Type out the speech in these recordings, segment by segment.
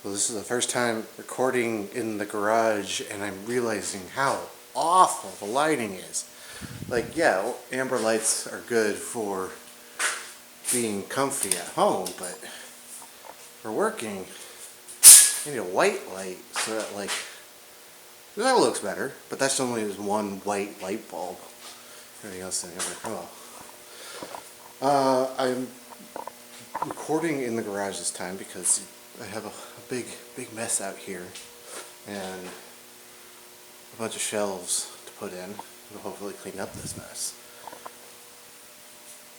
So this is the first time recording in the garage, and I'm realizing how awful the lighting is. Like, yeah, amber lights are good for being comfy at home, but for working, you need a white light so that, like, that looks better, but that's only one white light bulb. Everything else in the other. Oh. I'm recording in the garage this time because I have a big mess out here and a bunch of shelves to put in to hopefully clean up this mess.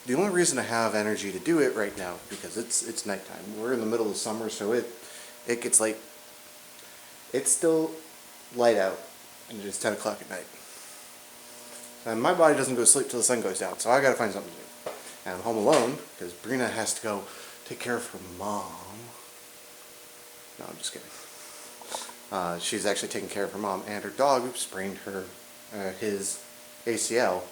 The only reason I have energy to do it right now is because it's nighttime. We're in the middle of summer, so it gets late. It's still light out, and it's 10 o'clock at night. And my body doesn't go to sleep till the sun goes down, so I gotta find something to do. And I'm home alone because Sabrina has to go take care of her mom. No, I'm just kidding. She's actually taking care of her mom and her dog, who sprained his ACL.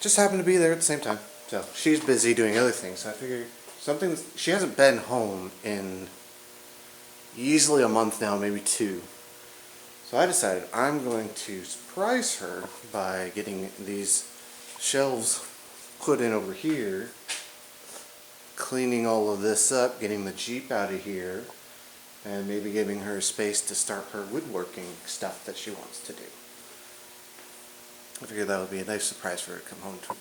Just happened to be there at the same time. So she's busy doing other things. So I figured she hasn't been home in easily a month now, maybe 2. So I decided I'm going to surprise her by getting these shelves put in over here, cleaning all of this up, getting the Jeep out of here, and maybe giving her space to start her woodworking stuff that she wants to do. I figured that would be a nice surprise for her to come home to.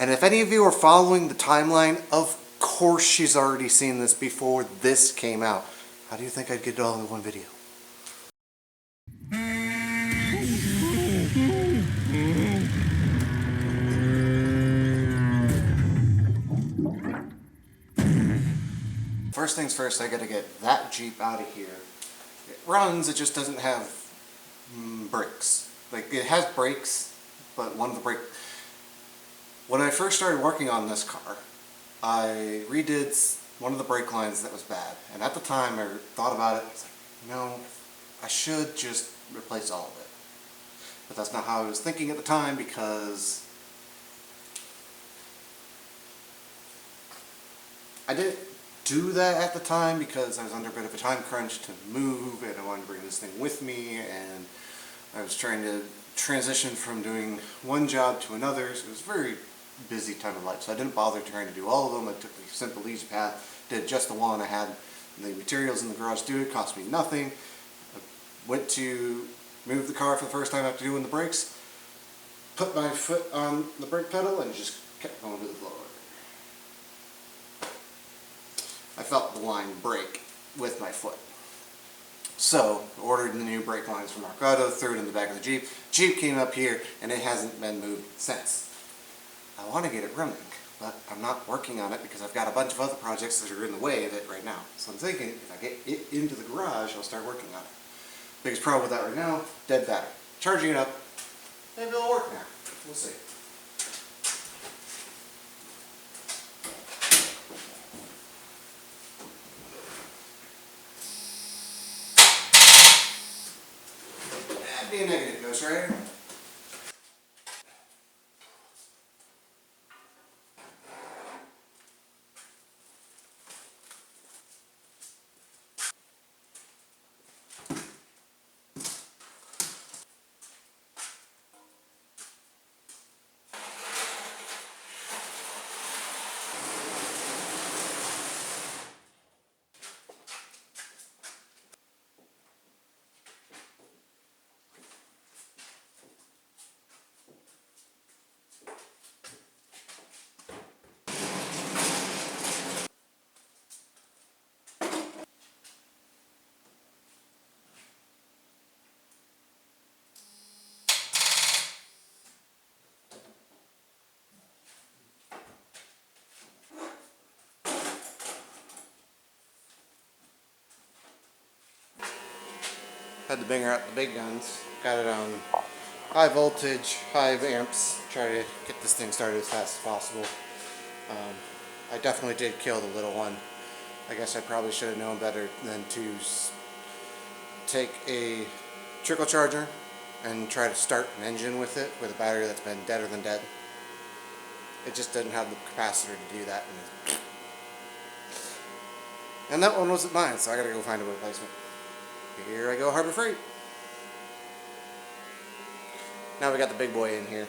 And if any of you are following the timeline, of course she's already seen this before this came out. How do you think I'd get it all in one video? First things first, I gotta get that Jeep out of here. It runs, it just doesn't have brakes. Like, it has brakes, but one of the brakes... When I first started working on this car, I redid one of the brake lines that was bad. And at the time, I thought about it, I was like, no, I should just replace all of it. But that's not how I was thinking at the time, because I didn't do that at the time because I was under a bit of a time crunch to move, and I wanted to bring this thing with me, and I was trying to transition from doing one job to another, so it was a very busy time of life. So I didn't bother trying to do all of them. I took the simple, easy path, did just the one. I had the materials in the garage to do it, cost me nothing. I went to move the car for the first time after doing the brakes, put my foot on the brake pedal, and just kept going to the floor. I felt the line break with my foot. So, ordered the new brake lines from Mercado, threw it in the back of the Jeep. Jeep came up here, and it hasn't been moved since. I want to get it running, but I'm not working on it because I've got a bunch of other projects that are in the way of it right now. So I'm thinking if I get it into the garage, I'll start working on it. Biggest problem with that right now, dead battery. Charging it up, maybe it'll work now. We'll see. That'd be a negative, Ghost Rider. Had to bang out the big guns. Got it on high voltage, high amps. Try to get this thing started as fast as possible. I definitely did kill the little one. I guess I probably should have known better than to take a trickle charger and try to start an engine with it with a battery that's been deader than dead. It just didn't have the capacitor to do that. And that one wasn't mine, so I gotta go find a replacement. Here I go, Harbor Freight. Now we got the big boy in here.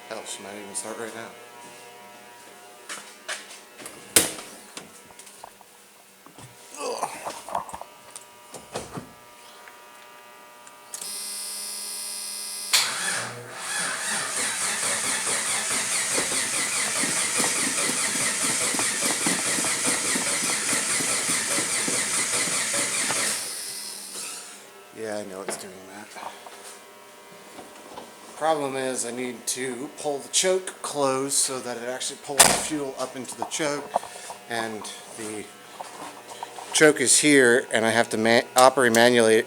Hell, she might even start right now. Yeah, I know it's doing that. Problem is I need to pull the choke closed so that it actually pulls the fuel up into the choke, and the choke is here and I have to operate manually.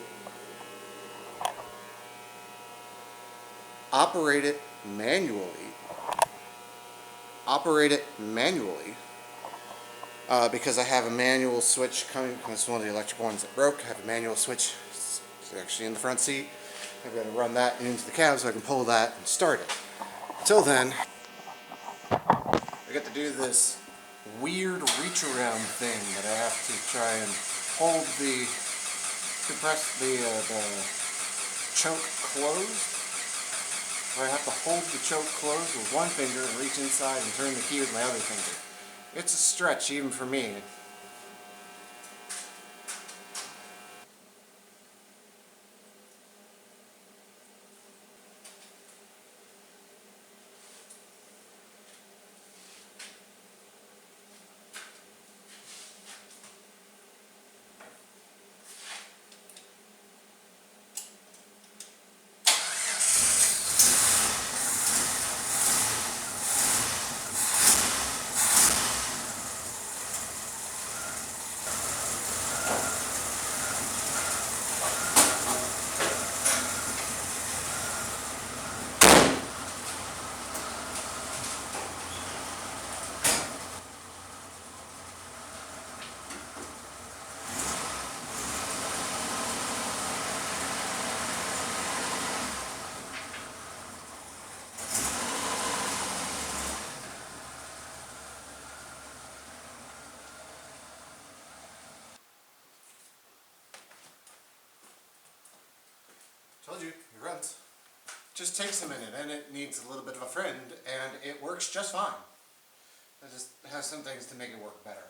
Operate it manually because I have a manual switch coming. It's one of the electric ones that broke. I have a manual switch. It's actually in the front seat. I've got to run that into the cab so I can pull that and start it. Until then, I get to do this weird reach around thing that I have to try and hold the choke closed. Where I have to hold the choke closed with one finger and reach inside and turn the key with my other finger. It's a stretch even for me. Told you, it runs. Just takes a minute and it needs a little bit of a friend and it works just fine. It just has some things to make it work better.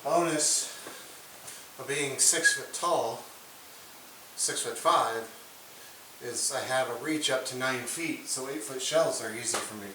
Bonus of being 6 foot tall, 6'5", is I have a reach up to 9 feet, so 8-foot shells are easy for me.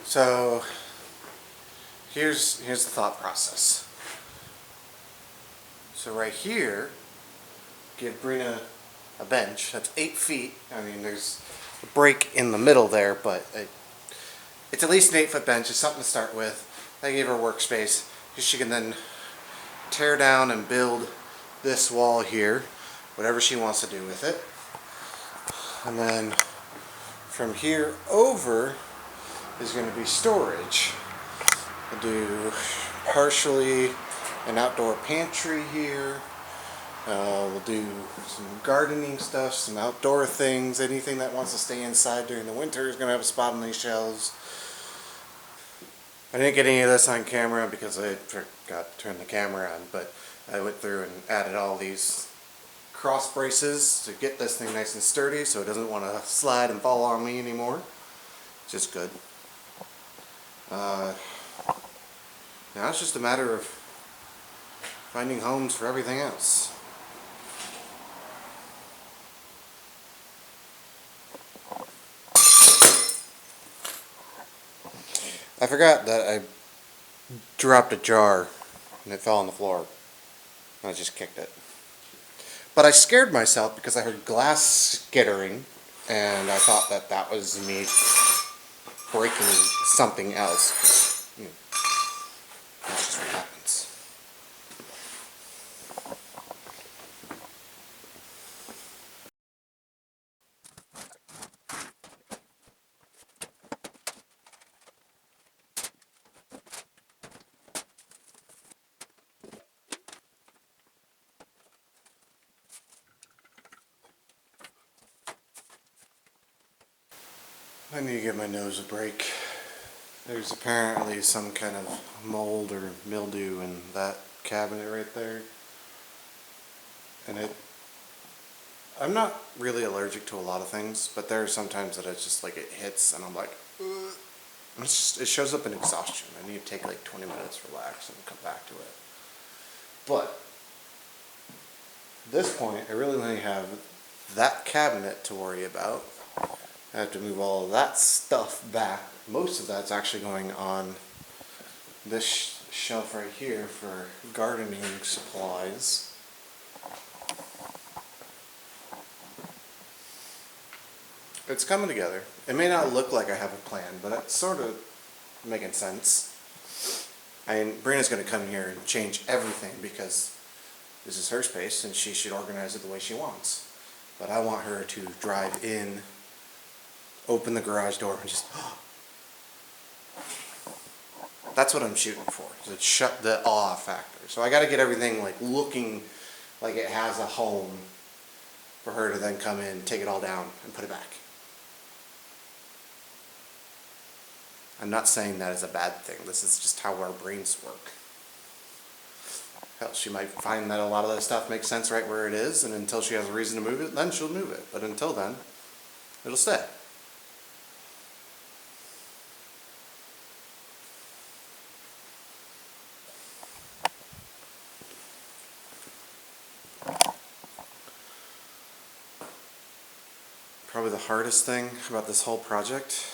So here's the thought process. So right here, give Brina a bench that's 8 feet. I mean, there's a break in the middle there, but it's at least an 8-foot bench. It's something to start with. I gave her a workspace. She can then tear down and build this wall here, whatever she wants to do with it. And then from here over is going to be storage. We'll do partially an outdoor pantry here. We'll do some gardening stuff, some outdoor things. Anything that wants to stay inside during the winter is going to have a spot on these shelves. I didn't get any of this on camera because I forgot to turn the camera on, but I went through and added all these cross braces to get this thing nice and sturdy so it doesn't want to slide and fall on me anymore. Just good. Now it's just a matter of finding homes for everything else. I forgot that I dropped a jar and it fell on the floor. I just kicked it. But I scared myself because I heard glass skittering and I thought that that was me breaking something else. You know, that's just what happens. I need to give my nose a break. There's apparently some kind of mold or mildew in that cabinet right there. And I'm not really allergic to a lot of things, but there are some times that it's just like it hits and I'm like, ugh. It shows up in exhaustion. I need to take like 20 minutes, relax, and come back to it. But at this point, I really only have that cabinet to worry about. I have to move all of that stuff back. Most of that's actually going on this shelf right here for gardening supplies. It's coming together. It may not look like I have a plan, but it's sort of making sense. Brina's going to come here and change everything because this is her space and she should organize it the way she wants. But I want her to drive in, open the garage door, and just... That's what I'm shooting for. So it's shut the awe factor. So I got to get everything like looking like it has a home for her to then come in, take it all down, and put it back. I'm not saying that is a bad thing. This is just how our brains work. Hell, she might find that a lot of that stuff makes sense right where it is, and until she has a reason to move it, then she'll move it. But until then, it'll stay. Probably the hardest thing about this whole project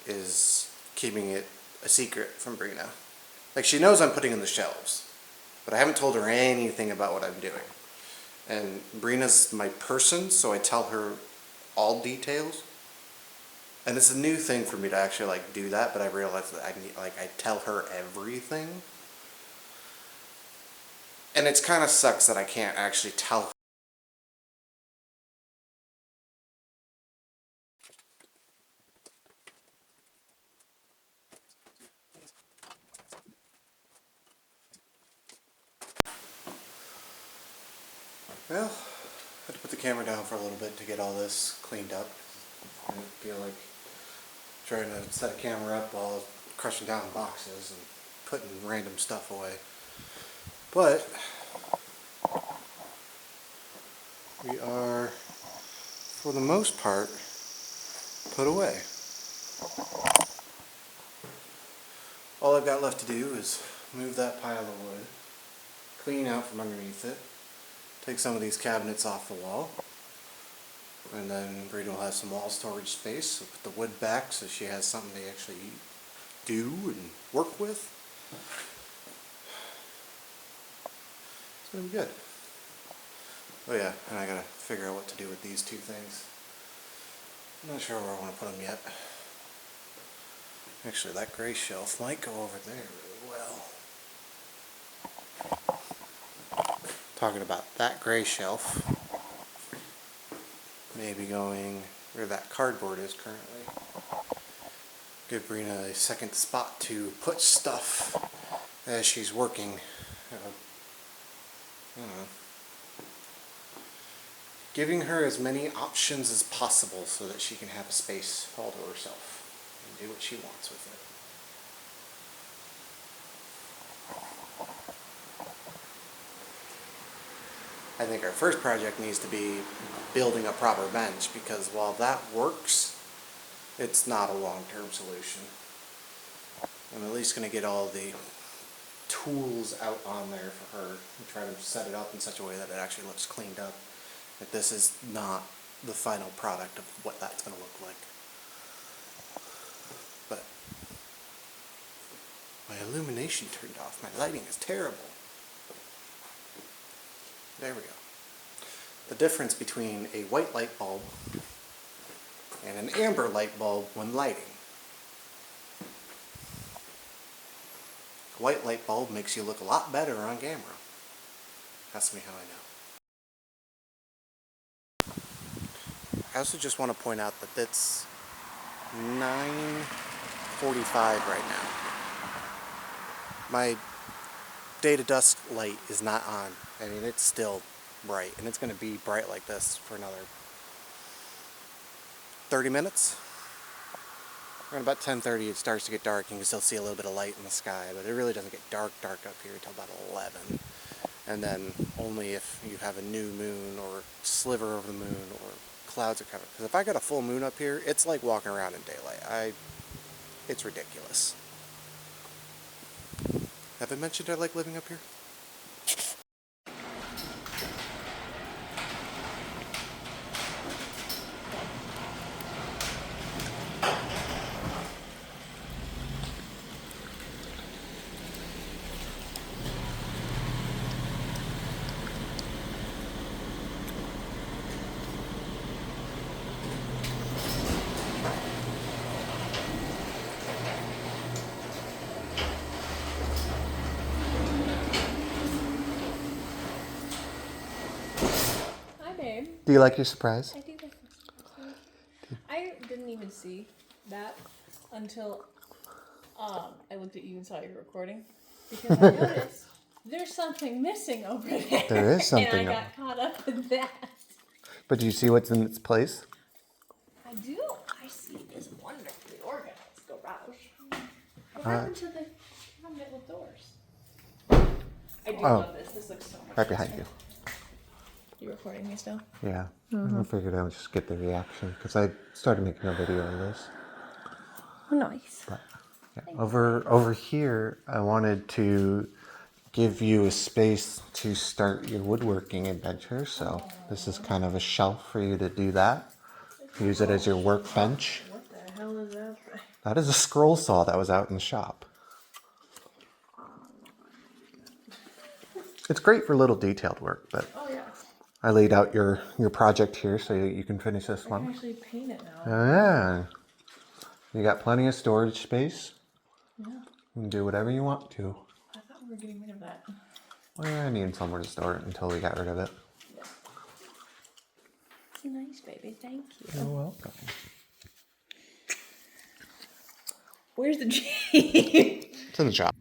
is keeping it a secret from Brina. Like, she knows I'm putting in the shelves, but I haven't told her anything about what I'm doing. And Brina's my person, so I tell her all details. And it's a new thing for me to actually like do that, but I realized that I tell her everything. And it's kind of sucks that I can't actually tell her. Well, I had to put the camera down for a little bit to get all this cleaned up. I didn't feel like trying to set a camera up while crushing down boxes and putting random stuff away. But we are, for the most part, put away. All I've got left to do is move that pile of wood, clean out from underneath it, take some of these cabinets off the wall, and then Brina will have some wall storage space. So put the wood back so she has something to actually eat. do and work with. It's gonna be good. Oh yeah, and I gotta figure out what to do with these two things. I'm not sure where I want to put them yet. Actually, that gray shelf might go over there really well. Talking about that gray shelf, maybe going where that cardboard is currently. Give Sabrina a second spot to put stuff as she's working. I don't know. Giving her as many options as possible so that she can have a space all to herself and do what she wants with it. I think our first project needs to be building a proper bench, because while that works, it's not a long-term solution. I'm at least going to get all the tools out on there for her and try to set it up in such a way that it actually looks cleaned up. But this is not the final product of what that's going to look like. But my illumination turned off. My lighting is terrible. There we go. The difference between a white light bulb and an amber light bulb when lighting. A white light bulb makes you look a lot better on camera. Ask me how I know. I also just want to point out that it's 9:45 right now. My day to dusk light is not on. I mean, it's still bright, and it's going to be bright like this for another 30 minutes. Around about 10:30 it starts to get dark, and you can still see a little bit of light in the sky, but it really doesn't get dark up here until about 11. And then only if you have a new moon or a sliver of the moon or clouds are coming. Because if I got a full moon up here, it's like walking around in daylight. It's ridiculous. Have I mentioned I like living up here? Do you like your surprise? I do like this. I didn't even see that until I looked at you and saw you recording, because I noticed there's something missing over there. There is something. And I got caught up in that. But do you see what's in its place? I do. I see this wonderfully organized garage. What happened to the cabinet with doors? I do love this. This looks so much Right behind you. You recording me still? Yeah. I figured I would just get the reaction because I started making a video of this. Oh, nice. But, yeah. Over here, I wanted to give you a space to start your woodworking adventure. So this is kind of a shelf for you to do that. Use it as your workbench. What the hell is that? That is a scroll saw that was out in the shop. It's great for little detailed work, but Oh, yeah. I laid out your project here so you can finish this I one. can actually paint it now. Yeah. You got plenty of storage space. Yeah. You can do whatever you want to. I thought we were getting rid of that. Well, I need somewhere to store it until we got rid of it. Yeah. It's nice, baby. Thank you. You're welcome. Where's the Jeep? It's in the shop.